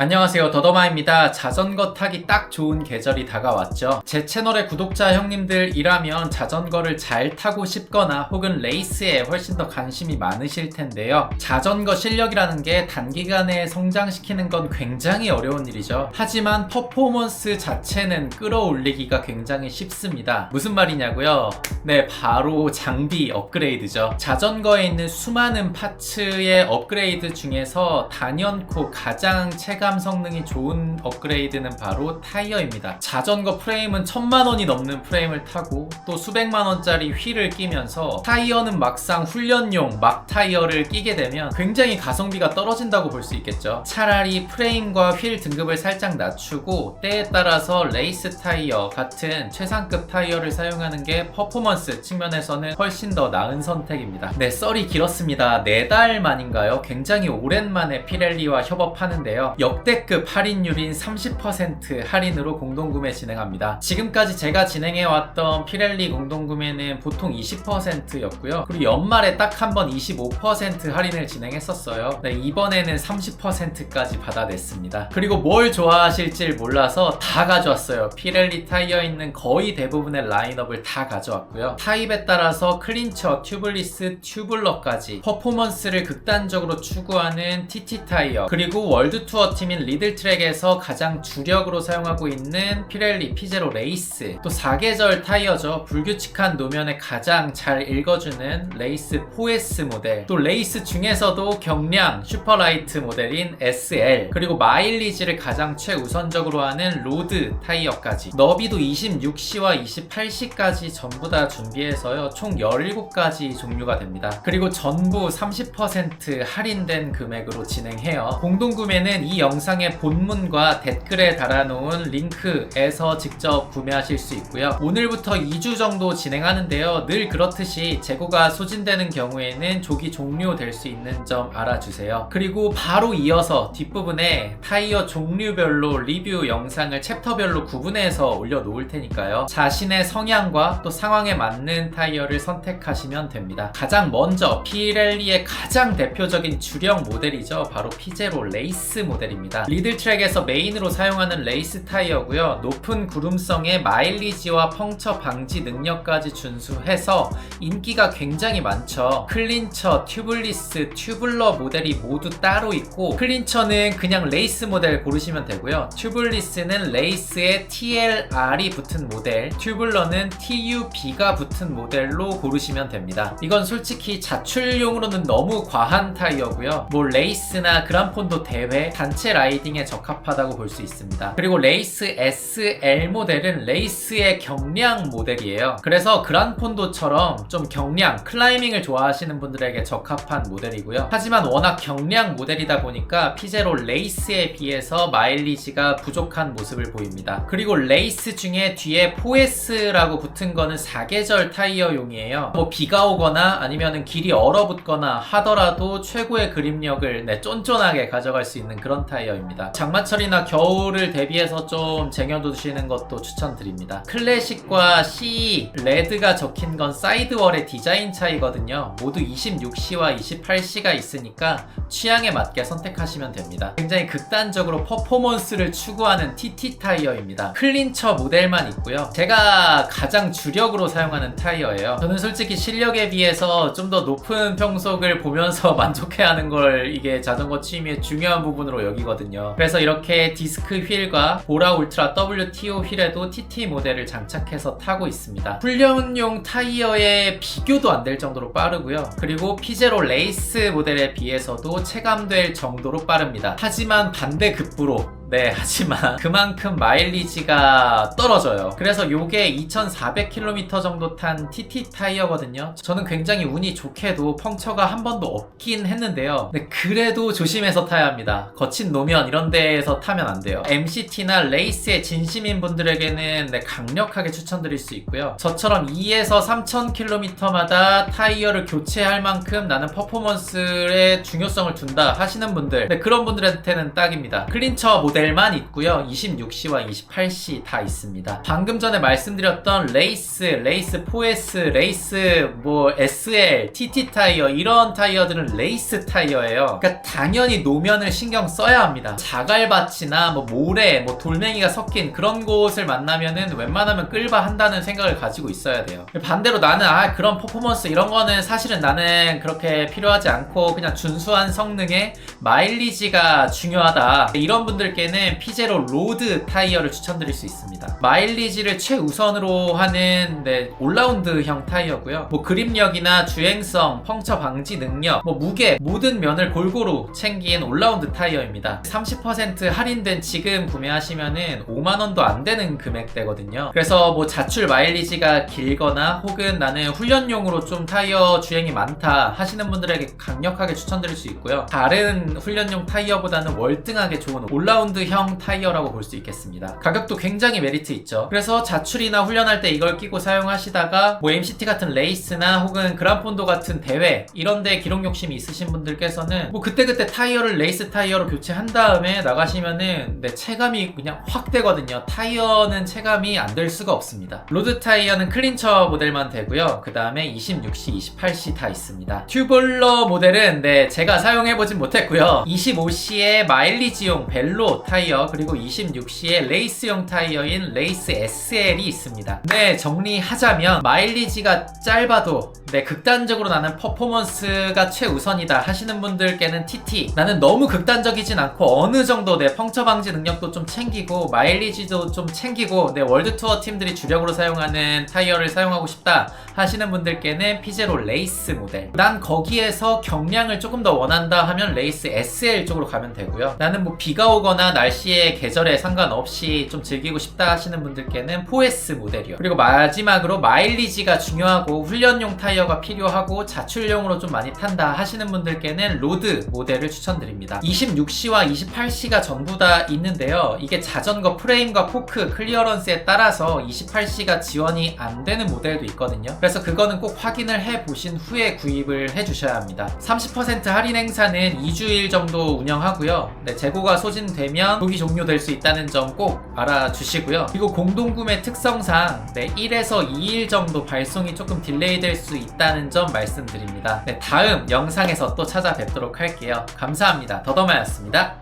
안녕하세요, 더더마입니다. 자전거 타기 딱 좋은 계절이 다가왔죠. 제 채널의 구독자 형님들이라면 자전거를 잘 타고 싶거나 혹은 레이스에 훨씬 더 관심이 많으실 텐데요. 자전거 실력이라는 게 단기간에 성장시키는 건 굉장히 어려운 일이죠. 하지만 퍼포먼스 자체는 끌어올리기가 굉장히 쉽습니다. 무슨 말이냐고요? 네, 바로 장비 업그레이드죠. 자전거에 있는 수많은 파츠의 업그레이드 중에서 단연코 가장 체감 성능이 좋은 업그레이드는 바로 타이어입니다. 자전거 프레임은 1000만원이 넘는 프레임을 타고 또 수백만원짜리 휠을 끼면서 타이어는 막상 훈련용 막 타이어를 끼게 되면 굉장히 가성비가 떨어진다고 볼 수 있겠죠. 차라리 프레임과 휠 등급을 살짝 낮추고 때에 따라서 레이스 타이어 같은 최상급 타이어를 사용하는 게 퍼포먼스 측면에서는 훨씬 더 나은 선택입니다. 네, 썰이 길었습니다. 4달 만인가요? 굉장히 오랜만에 피렐리와 협업하는데요. 역대급 할인율인 30% 할인으로 공동구매 진행합니다. 지금까지 제가 진행해왔던 피렐리 공동구매는 보통 20%였고요. 그리고 연말에 딱 한 번 25% 할인을 진행했었어요. 네, 이번에는 30%까지 받아냈습니다. 그리고 뭘 좋아하실지 몰라서 다 가져왔어요. 피렐리 타이어에 있는 거의 대부분의 라인업을 다 가져왔고요. 타입에 따라서 클린처, 튜블리스, 튜블러까지 퍼포먼스를 극단적으로 추구하는 TT 타이어, 그리고 월드투어 팀인 리들트랙에서 가장 주력으로 사용하고 있는 피렐리 피제로 레이스, 또 4계절 타이어죠. 불규칙한 노면에 가장 잘 읽어주는 레이스 4S 모델, 또 레이스 중에서도 경량 슈퍼라이트 모델인 SL, 그리고 마일리지를 가장 최우선적으로 하는 로드 타이어까지, 너비도 26C와 28C까지 전부 다 준비해서요, 총 17가지 종류가 됩니다. 그리고 전부 30% 할인된 금액으로 진행해요. 공동구매는 이 영상의 본문과 댓글에 달아놓은 링크에서 직접 구매하실 수 있고요. 오늘부터 2주 정도 진행하는데요. 늘 그렇듯이 재고가 소진되는 경우에는 조기 종료될 수 있는 점 알아주세요. 그리고 바로 이어서 뒷부분에 타이어 종류별로 리뷰 영상을 챕터별로 구분해서 올려놓을 테니까요. 자신의 성향과 또 상황에 맞는 타이어를 선택하시면 됩니다. 가장 먼저 피렐리의 가장 대표적인 주력 모델이죠. 바로 피제로 레이스 모델입니다. 리들트랙에서 메인으로 사용하는 레이스 타이어고요. 높은 구름성의 마일리지와 펑처 방지 능력까지 준수해서 인기가 굉장히 많죠. 클린처, 튜블리스, 튜블러 모델이 모두 따로 있고, 클린처는 그냥 레이스 모델 고르시면 되고요. 튜블리스는 레이스에 TLR이 붙은 모델, 튜블러는 TUB가 붙은 모델로 고르시면 됩니다. 이건 솔직히 자출용으로는 너무 과한 타이어고요. 뭐 레이스나 그란폰도 대회, 단체 라이딩에 적합하다고 볼 수 있습니다. 그리고 레이스 SL 모델은 레이스의 경량 모델이에요. 그래서 그란폰도처럼 좀 경량, 클라이밍을 좋아하시는 분들에게 적합한 모델이고요. 하지만 워낙 경량 모델이다 보니까 피제로 레이스에 비해서 마일리지가 부족한 모습을 보입니다. 그리고 레이스 중에 뒤에 4S라고 붙은 거는 4계절 타이어용이에요. 뭐 비가 오거나 아니면 길이 얼어붙거나 하더라도 최고의 그립력을 쫀쫀하게 가져갈 수 있는 그런 타이어입니다. 장마철이나 겨울을 대비해서 좀 쟁여두시는 것도 추천드립니다. 클래식과 CE, 레드가 적힌 건 사이드월의 디자인 차이거든요. 모두 26C와 28C가 있으니까 취향에 맞게 선택하시면 됩니다. 굉장히 극단적으로 퍼포먼스를 추구하는 TT 타이어입니다. 클린처 모델만 있고요. 제가 가장 주력으로 사용하는 타이어예요. 저는 솔직히 실력에 비해서 좀 더 높은 평속을 보면서 만족해하는 걸 이게 자전거 취미의 중요한 부분으로 여기거든요. 그래서 이렇게 디스크 휠과 보라 울트라 WTO 휠에도 TT 모델을 장착해서 타고 있습니다. 훈련용 타이어에 비교도 안 될 정도로 빠르고요. 그리고 피제로 레이스 모델에 비해서도 체감될 정도로 빠릅니다. 하지만 반대급부로 하지만 그만큼 마일리지가 떨어져요. 그래서 요게 2400km 정도 탄 TT 타이어거든요. 저는 굉장히 운이 좋게도 펑처가 한 번도 없긴 했는데요. 그래도 조심해서 타야 합니다. 거친 노면 이런 데에서 타면 안 돼요. MCT나 레이스의 진심인 분들에게는 강력하게 추천드릴 수 있고요. 저처럼 2에서 3000km마다 타이어를 교체할 만큼 나는 퍼포먼스에 중요성을 둔다 하시는 분들, 그런 분들한테는 딱입니다. 클린처 모델 모델만 있고요. 26C와 28C 다 있습니다. 방금 전에 말씀드렸던 레이스 4S, 레이스 SL, TT 타이어 이런 타이어들은 레이스 타이어예요. 그러니까 당연히 노면을 신경 써야 합니다. 자갈밭이나 모래, 돌멩이가 섞인 그런 곳을 만나면은 웬만하면 끌바 한다는 생각을 가지고 있어야 돼요. 반대로 나는 그런 퍼포먼스 이런 거는 사실은 나는 그렇게 필요하지 않고 그냥 준수한 성능에 마일리지가 중요하다. 이런 분들께는 피제로 로드 타이어를 추천드릴 수 있습니다. 마일리지를 최우선으로 하는 올라운드형 타이어고요. 그립력이나 주행성, 펑처 방지 능력, 무게 모든 면을 골고루 챙긴 올라운드 타이어입니다. 30% 할인된 지금 구매하시면은 5만원도 안 되는 금액대거든요. 그래서 자출 마일리지가 길거나 혹은 나는 훈련용으로 좀 타이어 주행이 많다 하시는 분들에게 강력하게 추천드릴 수 있고요. 다른 훈련용 타이어보다는 월등하게 좋은 올라운드형 타이어라고 볼 수 있겠습니다. 가격도 굉장히 메리트 있죠. 그래서 자출이나 훈련할 때 이걸 끼고 사용하시다가 MCT 같은 레이스나 혹은 그란폰도 같은 대회 이런데 기록 욕심이 있으신 분들께서는 그때그때 타이어를 레이스 타이어로 교체한 다음에 나가시면은 체감이 그냥 확 되거든요. 타이어는 체감이 안 될 수가 없습니다. 로드 타이어는 클린처 모델만 되고요. 그 다음에 26C, 28C 다 있습니다. 튜블러 모델은 제가 사용해보진 못했고요. 25C의 마일리지용 벨로 타이어 그리고 26C의 레이스용 타이어인 레이스 SL이 있습니다. 정리하자면 마일리지가 짧아도 극단적으로 나는 퍼포먼스가 최우선이다 하시는 분들께는 TT, 나는 너무 극단적이진 않고 어느 정도 펑처 방지 능력도 좀 챙기고 마일리지도 좀 챙기고 월드 투어 팀들이 주력으로 사용하는 타이어를 사용하고 싶다 하시는 분들께는 피제로 레이스 모델, 난 거기에서 경량을 조금 더 원한다 하면 레이스 SL 쪽으로 가면 되고요. 나는 비가 오거나 날씨의 계절에 상관없이 좀 즐기고 싶다 하시는 분들께는 4S 모델이요. 그리고 마지막으로 마일리지가 중요하고 훈련용 타이어가 필요하고 자출용으로 좀 많이 탄다 하시는 분들께는 로드 모델을 추천드립니다. 26C와 28C가 전부 다 있는데요. 이게 자전거 프레임과 포크 클리어런스에 따라서 28C가 지원이 안 되는 모델도 있거든요. 그래서 그거는 꼭 확인을 해 보신 후에 구입을 해 주셔야 합니다. 30% 할인 행사는 2주일 정도 운영하고요. 재고가 소진되면 구기 종료될 수 있다는 점 꼭 알아주시고요. 그리고 공동구매 특성상 1에서 2일 정도 발송이 조금 딜레이 될 수 있다는 점 말씀드립니다. 다음 영상에서 또 찾아뵙도록 할게요. 감사합니다. 더더마였습니다.